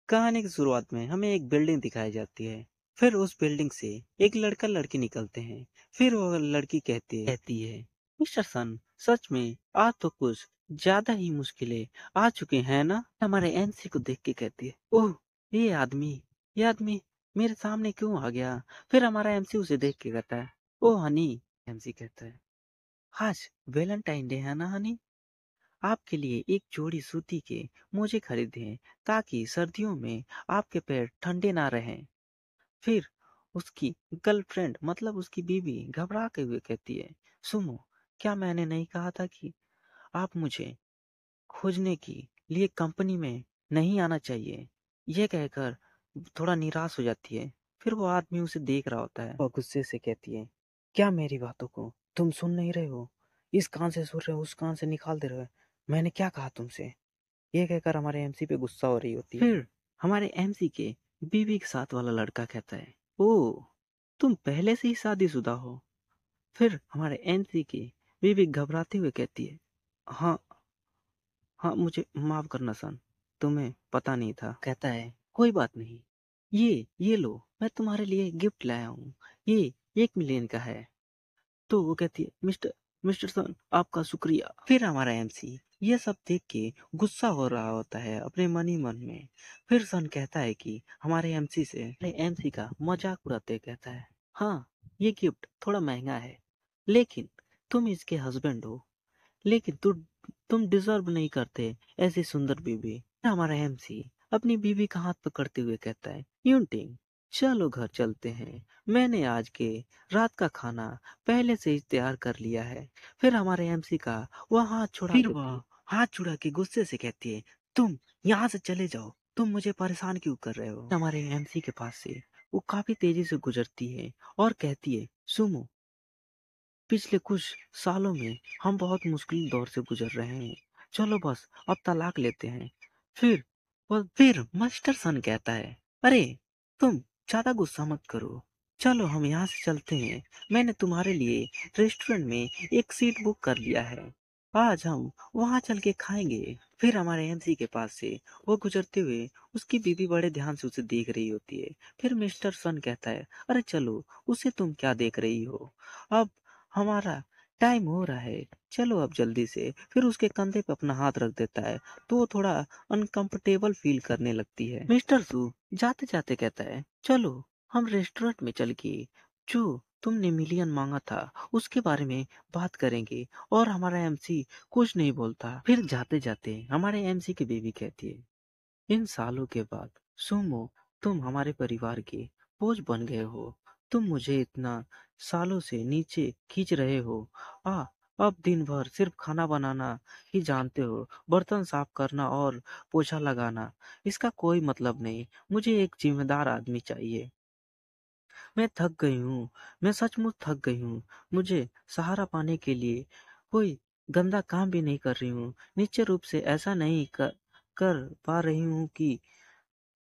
कहानी की शुरुआत में हमें एक बिल्डिंग दिखाई जाती है। फिर उस बिल्डिंग से एक लड़का लड़की निकलते हैं। फिर वो लड़की कहती है, मिस्टर सन, सच में आज तो कुछ ज्यादा ही मुश्किलें आ चुके हैं ना। हमारे एमसी को देख के कहती है, ओह, ये आदमी ये आदमी मेरे सामने क्यों आ गया। फिर हमारा एमसी उसे देख के कहता है, ओ हनी। एमसी कहता है, आज वैलेंटाइन डे है ना हनी, आपके लिए एक जोड़ी सूती के मोजे खरीदे हैं ताकि सर्दियों में आपके पैर ठंडे ना रहें। फिर उसकी गर्लफ्रेंड मतलब उसकी बीवी घबरा के हुए कहती है, सुनो, क्या मैंने नहीं कहा था कि आप मुझे खोजने के लिए कंपनी में नहीं आना चाहिए। यह कहकर थोड़ा निराश हो जाती है। फिर वो आदमी उसे देख रहा होता है और गुस्से से कहती है, क्या मेरी बातों को तुम सुन नहीं रहे हो? इस कान से सुन रहे हो, उस कान से निकाल दे रहे हो। मैंने क्या कहा तुमसे? ये कहकर हमारे एमसी पे गुस्सा हो रही होती है। फिर हमारे एमसी के बीवी के साथ वाला लड़का कहता है, ओ, तुम पहले से ही शादीशुदा हो। फिर हमारे एमसी की बीवी घबराते हुए कहती है, हाँ, हाँ, मुझे माफ करना सन, तुम्हें पता नहीं था। कहता है, कोई बात नहीं, ये लो, मैं तुम्हारे लिए गिफ्ट लाया हूँ। ये 1 मिलियन का है। तो वो कहती है, मिस्टर मिस्टर सन, आपका शुक्रिया। फिर हमारा एमसी ये सब देख के गुस्सा हो रहा होता है अपने मन ही मन में। फिर सन कहता है कि हमारे एमसी का मजाक उड़ाते कहता है, हाँ, ये गिफ्ट थोड़ा महंगा है, लेकिन तुम इसके हस्बैंड हो, लेकिन तुम डिजर्व नहीं करते ऐसी सुंदर बीवी। हमारा एमसी अपनी बीवी का हाथ पकड़ते हुए कहता है, यूनटिंग, चलो घर चलते हैं। मैंने आज के रात का खाना पहले से ही तैयार कर लिया है। फिर हमारे एमसी का वह हाथ छुड़ा के गुस्से से कहती है, तुम यहाँ से चले जाओ, तुम मुझे परेशान क्यों कर रहे हो। हमारे एमसी के पास से वो काफी तेजी से गुजरती है और कहती है, सुनो, पिछले कुछ सालों में हम बहुत मुश्किल दौर से गुजर रहे हैं। चलो बस अब तलाक लेते हैं। फिर मास्टर सन कहता है, अरे, तुम ज्यादा गुस्सा मत करो। चलो हम यहाँ से चलते हैं। मैंने तुम्हारे लिए रेस्टोरेंट में एक सीट बुक कर लिया है। आज हम वहाँ चल के खाएंगे। फिर हमारे एमसी के पास से वो गुजरते हुए उसकी बीवी बड़े ध्यान से उसे देख रही होती है। फिर मिस्टर सन कहता है, अरे चलो, उसे तुम क्या देख रही हो, अब हमारा टाइम हो रहा है, चलो अब जल्दी से। फिर उसके कंधे पे अपना हाथ रख देता है तो वो थोड़ा अनकंफर्टेबल फील करने लगती है। मिस्टर सू जाते जाते कहता है, चलो हम रेस्टोरेंट में चल के जो तुमने मिलियन मांगा था उसके बारे में बात करेंगे। और हमारा एमसी कुछ नहीं बोलता। फिर जाते जाते हमारे एमसी की बीवी कहती है, इन सालों के बाद सुमो, तुम हमारे परिवार के बोझ बन गए हो। तुम मुझे इतना सालों से नीचे खींच रहे हो। आ अब दिन भर सिर्फ खाना बनाना ही जानते हो, बर्तन साफ करना और पोछा लगाना। इसका कोई मतलब नहीं। मुझे एक जिम्मेदार आदमी चाहिए। मैं थक गई हूँ। मैं सचमुच थक गई हूँ। मुझे सहारा पाने के लिए कोई गंदा काम भी नहीं कर रही हूँ। निश्चित रूप से ऐसा नहीं कर पा रही हूँ कि,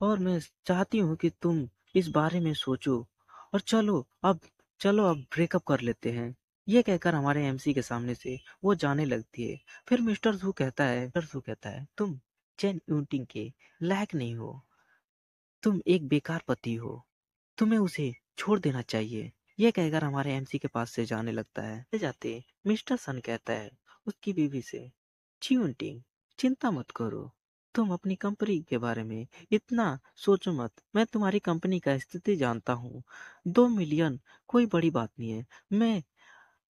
और मैं चाहती हूँ कि तुम इस बारे में सोचो और चलो अब ब्रेकअप कर लेते हैं। ये कहकर हमारे एमसी के सामने से वो जाने लगती है। फिर मिस्टर सू कहता है, तुम चैन यूटिंग के लायक नहीं हो। तुम एक बेकार पति हो। तुम्हें उसे छोड़ देना चाहिए। ये कहकर हमारे एमसी के पास से जाने लगता है। जाते जाते मिस्टर सन कहता है उसकी बीवी से, च्यूंटिंग, चिंता मत करो। तुम अपनी कंपनी के बारे में इतना सोचो मत। मैं तुम्हारी कंपनी का स्थिति जानता हूँ। 2 मिलियन कोई बड़ी बात नहीं है।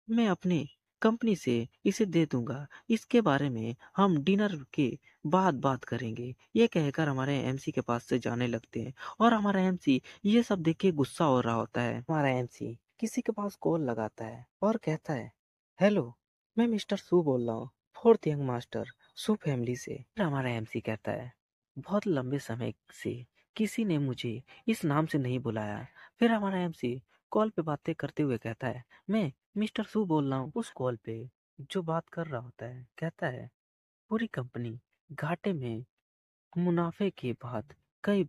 मैं अपने कंपनी से इसे दे दूंगा। इसके बारे में हम डिनर के बाद बात करेंगे। ये कहकर हमारे एमसी के पास से जाने लगते हैं और हमारा एमसी ये सब देख के गुस्सा हो रहा होता है। हमारा एमसी किसी के पास कॉल लगाता है और कहता है, हेलो, मैं मिस्टर सू बोल रहा हूँ, फोर्थ यंग मास्टर, सू फैमिली से। फिर हमारा एमसी कहता है, बहुत लंबे समय से किसी ने मुझे इस नाम से नहीं बुलाया। फिर हमारा एमसी कॉल पे बातें करते हुए कहता है, मैं मिस्टर सू बोल रहा हूँ। उस कॉल पे जो बात कर रहा होता है कहता है, पूरी कंपनी घाटे में, मुनाफे के बाद कई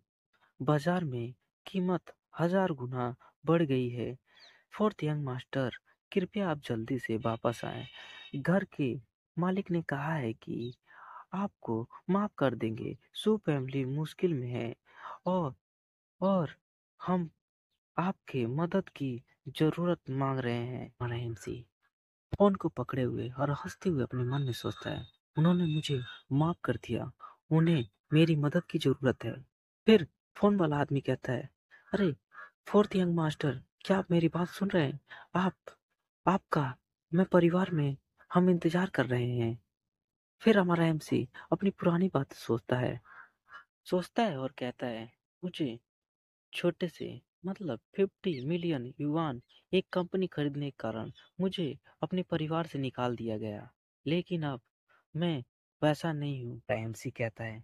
बाजार में कीमत 1000 गुना बढ़ गई है। फोर्थ यंग मास्टर, कृपया आप जल्दी से वापस आएं। घर के मालिक ने कहा है कि आपको माफ कर देंगे। सू फैमिली मुश्किल में है और और हम आपके मदद की जरूरत मांग रहे हैं। हमारा एमसी फोन को पकड़े हुए और हंसते हुए अपने मन में सोचता है, उन्होंने मुझे माफ कर दिया, उन्हें मेरी मदद की जरूरत है। फिर फोन वाला आदमी कहता है, अरे फोर्थ यंग मास्टर, क्या आप मेरी बात सुन रहे हैं? आप आपका मैं परिवार में हम इंतजार कर रहे हैं। फिर हमारा एमसी अपनी पुरानी बात सोचता है और कहता है, मुझे छोटे से मतलब 50 मिलियन युआन एक कंपनी खरीदने के कारण मुझे अपने परिवार से निकाल दिया गया, लेकिन अब मैं वैसा नहीं हूँ। एमसी कहता है,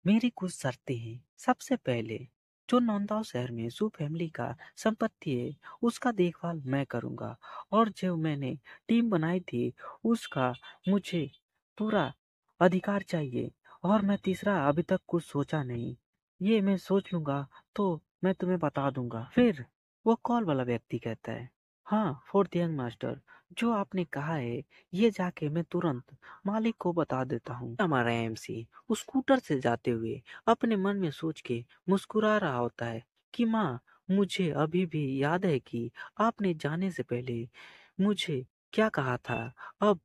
मेरी कुछ शर्तें हैं। सबसे पहले जो नौंदाव शहर में सू फैमिली का संपत्ति है उसका देखभाल मैं करूंगा, और जो मैंने टीम बनाई थी उसका मुझे पूरा अधिकार चाहिए। और मैं तीसरा अभी तक कुछ सोचा नहीं, ये मैं सोच लूंगा तो मैं तुम्हें बता दूंगा। फिर वो कॉल वाला व्यक्ति कहता है, हाँ फोर्थ यंग मास्टर, जो आपने कहा है ये जाके मैं तुरंत मालिक को बता देता हूँ। हमारा एमसी स्कूटर से जाते हुए अपने मन में सोच के मुस्कुरा रहा होता है कि माँ, मुझे अभी भी याद है कि आपने जाने से पहले मुझे क्या कहा था। अब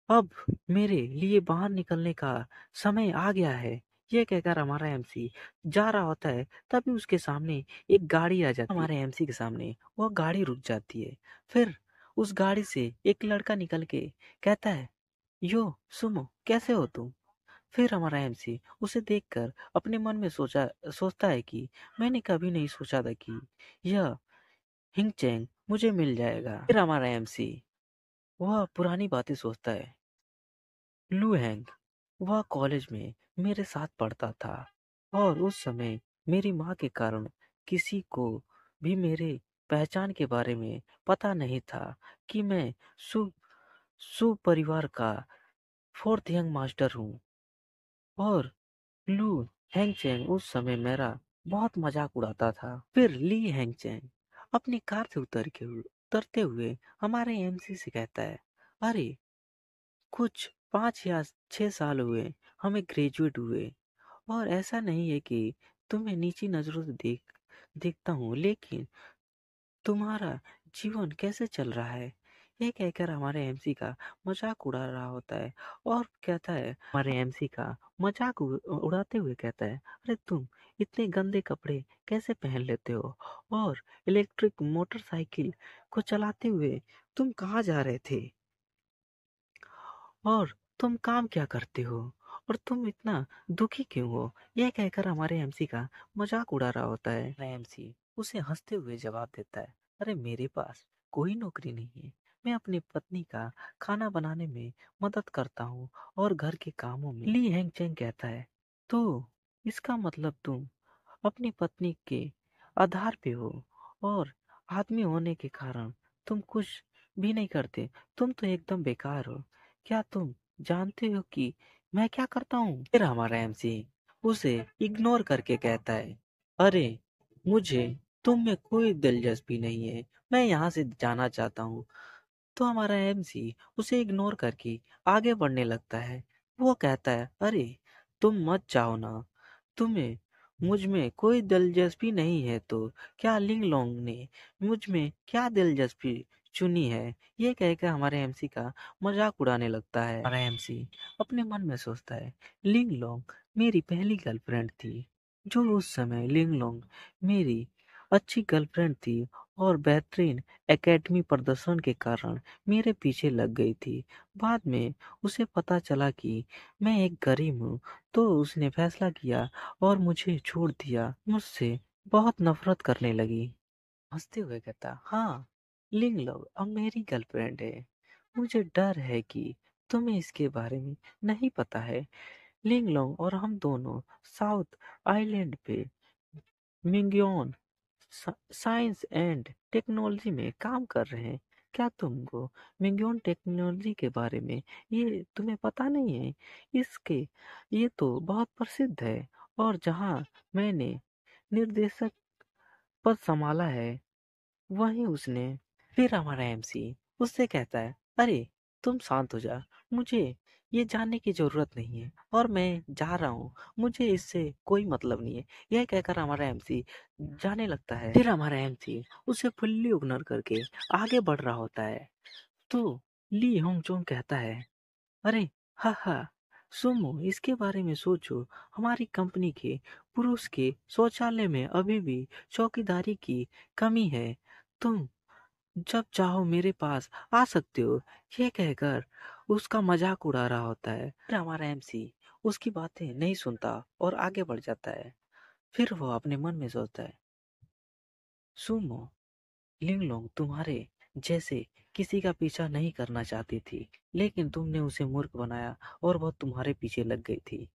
अब मेरे लिए बाहर निकलने का समय आ गया है। ये कहकर हमारा एमसी जा रहा होता है, तभी उसके सामने एक गाड़ी आ जाती है। हमारे एमसी के सामने वह गाड़ी रुक जाती है। फिर उस गाड़ी से एक लड़का निकल के कहता है, यो सुमो, कैसे हो तुम? फिर हमारा एमसी उसे देखकर अपने मन में सोचता है कि मैंने कभी नहीं सोचा था कि यह हिंगचैंग मुझे मिल जाएगा। फिर हमारा एमसी वह पुरानी बातें सोचता है। लू हैंग, वह कॉलेज में मेरे साथ पढ़ता था और उस समय मेरी माँ के कारण किसी को भी मेरे पहचान के बारे में पता नहीं था कि मैं सु सु परिवार का फोर्थ यंग मास्टर हूँ। और लू हैंगचैंग उस समय मेरा बहुत मजाक उड़ाता था। फिर ली हैंगचैंग अपनी कार से उतरते हुए हमारे एमसी से कहता है, अरे कुछ 5 या 6 साल हुए हमें ग्रेजुएट हुए, और ऐसा नहीं है कि तुम्हें नीची नजरों से देखता हूँ, लेकिन तुम्हारा जीवन कैसे चल रहा है? ये कहकर हमारे एमसी का मजाक उड़ा रहा होता है और कहता है, हमारे एमसी का मजाक उड़ाते हुए कहता है, अरे तुम इतने गंदे कपड़े कैसे पहन लेते हो? और इलेक्ट्रिक मोटरसाइकिल को चलाते हुए तुम कहाँ जा रहे थे? और तुम काम क्या करते हो? और तुम इतना दुखी क्यों हो? यह कहकर हमारे एमसी का मजाक उड़ा रहा होता है। एमसी उसे हंसते हुए जवाब देता है, अरे मेरे पास कोई नौकरी नहीं है, मैं अपनी पत्नी का खाना बनाने में मदद करता हूँ और घर के कामों में। ली हैंगचैंग कहता है, तो इसका मतलब तुम अपनी पत्नी के आधार पे हो, और आदमी होने के कारण तुम कुछ भी नहीं करते, तुम तो एकदम बेकार हो। क्या तुम जानते हो कि मैं क्या करता हूँ? फिर हमारा एमसी उसे इग्नोर करके कहता है, अरे मुझे तुम में कोई दिलचस्पी नहीं है, मैं यहाँ से जाना चाहता हूँ। तो हमारा एमसी उसे इग्नोर करके आगे बढ़ने लगता है। वो कहता है, अरे तुम मत जाओ ना, तुम्हें मुझ में कोई दिलचस्पी नहीं है तो क्या लिंग लोंग ने मुझ में क्या दिलचस्पी चुनी है? ये कहकर हमारे एमसी का मजाक उड़ाने लगता है। हमारा एमसी अपने मन में सोचता है, लिंग लोंग मेरी पहली गर्लफ्रेंड थी। जो उस समय लिंग लोंग मेरी अच्छी गर्लफ्रेंड थी और बेहतरीन एकेडमी प्रदर्शन के कारण मेरे पीछे लग गई थी। बाद में उसे पता चला कि मैं एक गरीब हूँ, तो उसने फैसला किया और मुझे छोड़ दिया। मुझसे बहुत नफरत करने लगी। हंसते हुए कहता, हाँ लिंग लो अब मेरी गर्लफ्रेंड है। मुझे डर है कि तुम्हें इसके बारे में नहीं पता है। लिंग लोंग और हम दोनों साउथ आइलैंड पे मिंगयोन साइंस एंड टेक्नोलॉजी में काम कर रहे हैं। क्या तुमको मिंगयोन टेक्नोलॉजी के बारे में ये तुम्हें पता नहीं है? इसके ये तो बहुत प्रसिद्ध है, और जहाँ मैंने निर्देशक पद संभाला है वहीं उसने। फिर हमारा एमसी उससे कहता है, अरे तुम शांत हो जा, मुझे ये जानने की जरूरत नहीं है और मैं जा रहा हूँ, मुझे इससे कोई मतलब नहीं है। यह कहकर हमारा एमसी जाने लगता है। फिर हमारा एमसी उसे फुल्ली इग्नोर करके आगे बढ़ रहा होता है। तो ली होंग चोंग कहता है, अरे हा हा, सुमो इसके बारे में सोचो, हमारी कंपनी के पुरुष के शौचालय में अभी भी चौकीदारी की कमी है, तुम जब चाहो मेरे पास आ सकते हो। ये कहकर उसका मजाक उड़ा रहा होता है। फिर हमारा एमसी उसकी बातें नहीं सुनता और आगे बढ़ जाता है। फिर वो अपने मन में सोचता है, सुमो लिंगलोंग तुम्हारे जैसे किसी का पीछा नहीं करना चाहती थी, लेकिन तुमने उसे मूर्ख बनाया और वह तुम्हारे पीछे लग गई थी।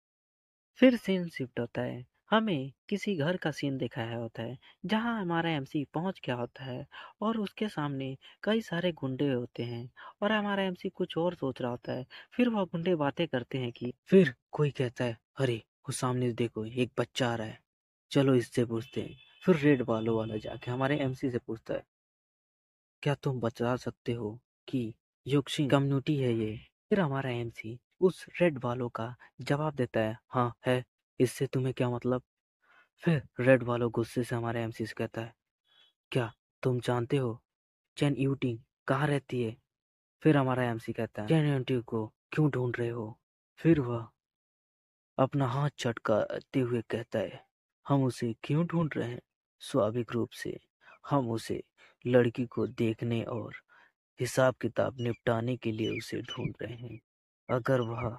फिर सीन शिफ्ट होता है, हमें किसी घर का सीन दिखाया होता है जहां हमारा एमसी पहुंच गया होता है और उसके सामने कई सारे गुंडे होते हैं और हमारा एमसी कुछ और सोच रहा होता है। फिर वह गुंडे बातें करते हैं कि फिर कोई कहता है, अरे वो सामने देखो एक बच्चा आ रहा है, चलो इससे पूछते हैं। फिर रेड बालों वाला जाके हमारे एमसी से पूछता है, क्या तुम बता सकते हो कि योक्सिन कम्युनिटी है ये? फिर हमारा एमसी उस रेड वालों का जवाब देता है, हाँ है, इससे तुम्हें क्या मतलब? फिर रेड वालों गुस्से से हमारे एमसी से कहता है, क्या तुम जानते हो चैन यूटिंग कहाँ रहती है? फिर हमारा एमसी कहता है, चैन यूटिंग को क्यों ढूंढ रहे हो? फिर वह अपना हाथ चटकाते हुए कहता है, हम उसे क्यों ढूंढ रहे हैं? स्वाभाविक रूप से हम उसे लड़की को देखने और हिसाब किताब निपटाने के लिए उसे ढूंढ रहे हैं। अगर वह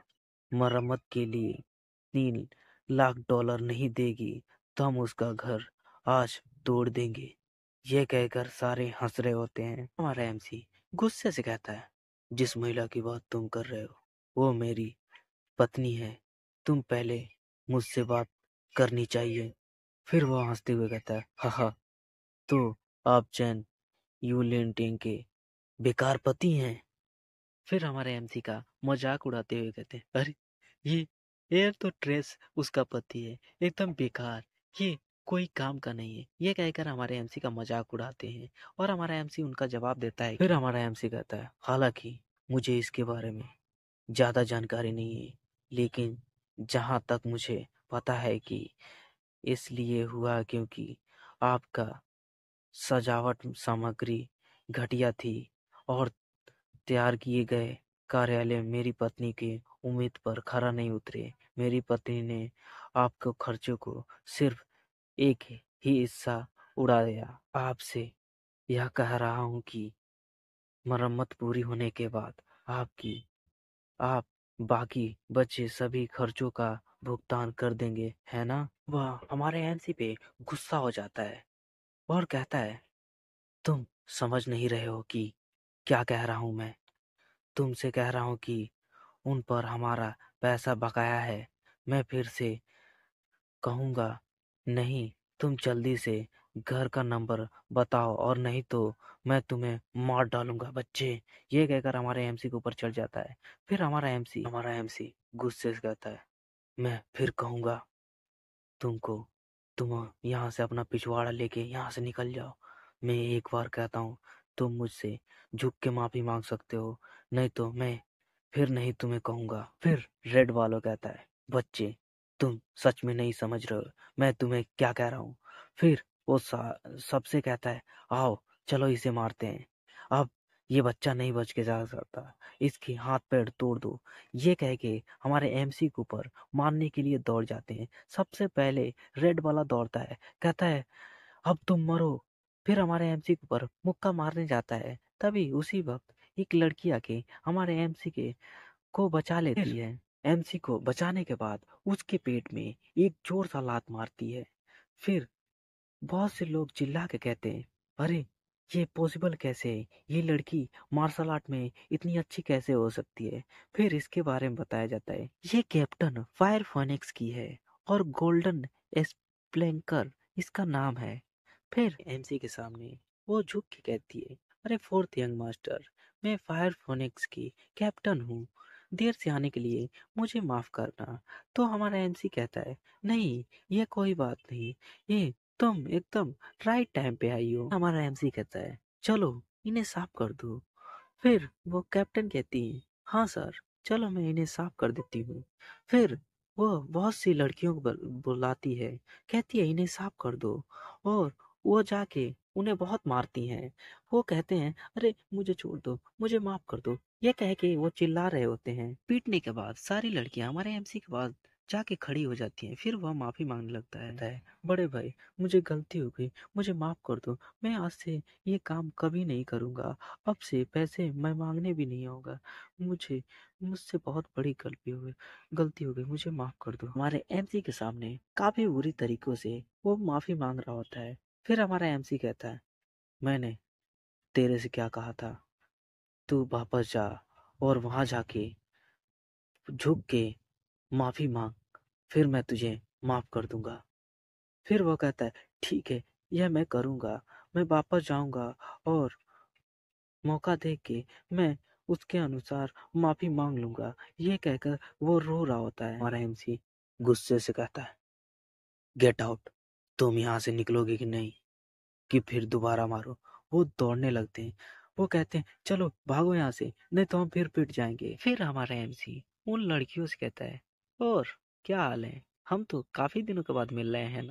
मरम्मत के लिए 3 लाख डॉलर नहीं देगी तो हम उसका घर आज तोड़ देंगे। यह कहकर सारे हंस रहे होते हैं। हमारा एमसी गुस्से से कहता है, जिस महिला की बात तुम कर रहे हो वो मेरी पत्नी है, तुम पहले मुझसे बात करनी चाहिए। फिर वह हंसते हुए कहता है, हा, तो आप चैन यूलिंटिंग के बेकार पति हैं? फिर हमारे एमसी का मजाक उड़ाते हुए कहते हैं, अरे ये एयर तो ट्रेस उसका पति है, एकदम बेकार, ये कोई काम का नहीं है। ये कहकर हमारे एमसी का मजाक उड़ाते हैं और हमारा एमसी उनका जवाब देता है। फिर हमारा एमसी कहता है, हालांकि मुझे इसके बारे में ज्यादा जानकारी नहीं है, लेकिन जहां तक मुझे पता है कि इसलिए हुआ क्योंकि आपका सजावट सामग्री घटिया थी और तैयार किए गए कार्यालय मेरी पत्नी की उम्मीद पर खरा नहीं उतरे। मेरी पत्नी ने आपके खर्चों को सिर्फ एक ही हिस्सा उड़ा दिया। आपसे यह कह रहा हूँ कि मरम्मत पूरी होने के बाद आप बाकी बचे सभी खर्चों का भुगतान कर देंगे, है ना? वह हमारे एमसी पे गुस्सा हो जाता है और कहता है, तुम समझ नहीं रहे हो कि क्या कह रहा हूं मैं? तुमसे कह रहा हूं कि उन पर हमारा पैसा बकाया है। मैं फिर से कहूंगा, नहीं, तुम जल्दी से घर का नंबर बताओ और नहीं तो मैं तुम्हें मार डालूंगा बच्चे। ये कहकर हमारे एमसी के ऊपर चढ़ जाता है। फिर हमारा एमसी गुस्से से कहता है, मैं फिर कहूंगा तुमको, तुम यहाँ से अपना पिछवाड़ा लेके यहाँ से निकल जाओ। मैं एक बार कहता हूँ, तुम मुझसे झुक के माफी मांग सकते हो, नहीं तो मैं फिर नहीं तुम्हें कहूंगा। फिर रेड वालो कहता है, बच्चे तुम सच में नहीं समझ रहे हो मैं तुम्हें क्या कह रहा हूँ। फिर वो सबसे कहता है, आओ चलो इसे मारते हैं, अब ये बच्चा नहीं बच के जा सकता, इसके हाथ पैर तोड़ दो। ये कह के हमारे एमसी के ऊपर मारने के लिए दौड़ जाते हैं। सबसे पहले रेड वाला दौड़ता है, कहता है, अब तुम मरो। फिर हमारे एमसी के ऊपर मुक्का मारने जाता है। तभी उसी वक्त एक लड़की आके हमारे एमसी के को बचा लेती है। एमसी को बचाने के बाद उसके पेट में एक जोर सा लात मारती है। फिर बहुत से लोग चिल्ला के कहते हैं, अरे ये पॉसिबल कैसे है, ये लड़की मार्शल आर्ट में इतनी अच्छी कैसे हो सकती है? फिर इसके बारे में बताया जाता है, ये कैप्टन फायर फोनिक्स की है और गोल्डन एस्प्लेंकर इसका नाम है। फिर एमसी के सामने वो झुक के कहती है, अरे फोर्थ यंग मास्टर, मैं फायर फोनिक्स की कैप्टन हूँ, देर से आने के लिए मुझे माफ करना। तो हमारा एमसी कहता है, नहीं ये कोई बात नहीं, ये तुम एकदम राइट टाइम पे आई हो। हमारा एमसी कहता है, चलो इन्हें साफ कर दो। फिर वो कैप्टन कहती है, हाँ सर, चलो मैं इन्हें साफ कर देती हूँ। फिर वो बहुत सी लड़कियों को बुलाती है, कहती है इन्हें साफ कर दो और वो जाके उन्हें बहुत मारती हैं। वो कहते हैं अरे मुझे छोड़ दो, मुझे माफ कर दो। ये कह के वो चिल्ला रहे होते हैं। पीटने के बाद सारी लड़कियां हमारे एमसी के पास जाके खड़ी हो जाती हैं। फिर वह माफी मांगने लगता है, बड़े भाई मुझे गलती हो गई, मुझे माफ कर दो। मैं आज से ये काम कभी नहीं करूंगा। अब से पैसे मैं मांगने भी नहीं आऊंगा। मुझे मुझसे बहुत बड़ी गलती हो गई, मुझे माफ कर दो। हमारे एमसी के सामने काफी बुरी तरीकों से वो माफी मांग रहा होता है। फिर हमारा एमसी कहता है मैंने तेरे से क्या कहा था, तू वापस जा और वहां जाके झुक के माफी मांग, फिर मैं तुझे माफ कर दूंगा। फिर वो कहता है ठीक है, यह मैं करूंगा। मैं वापस जाऊंगा और मौका देख के मैं उसके अनुसार माफी मांग लूंगा। ये कहकर वो रो रहा होता है। हमारा एमसी गुस्से से कहता है गेट आउट, तुम यहाँ से निकलोगे कि नहीं, कि फिर दोबारा मारो। वो दौड़ने लगते हैं। वो कहते हैं चलो भागो यहाँ से, नहीं तो हम फिर पिट जाएंगे। फिर हमारा एमसी उन लड़कियों से कहता है और क्या हाल है, हम तो काफी दिनों के बाद मिल रहे हैं ना।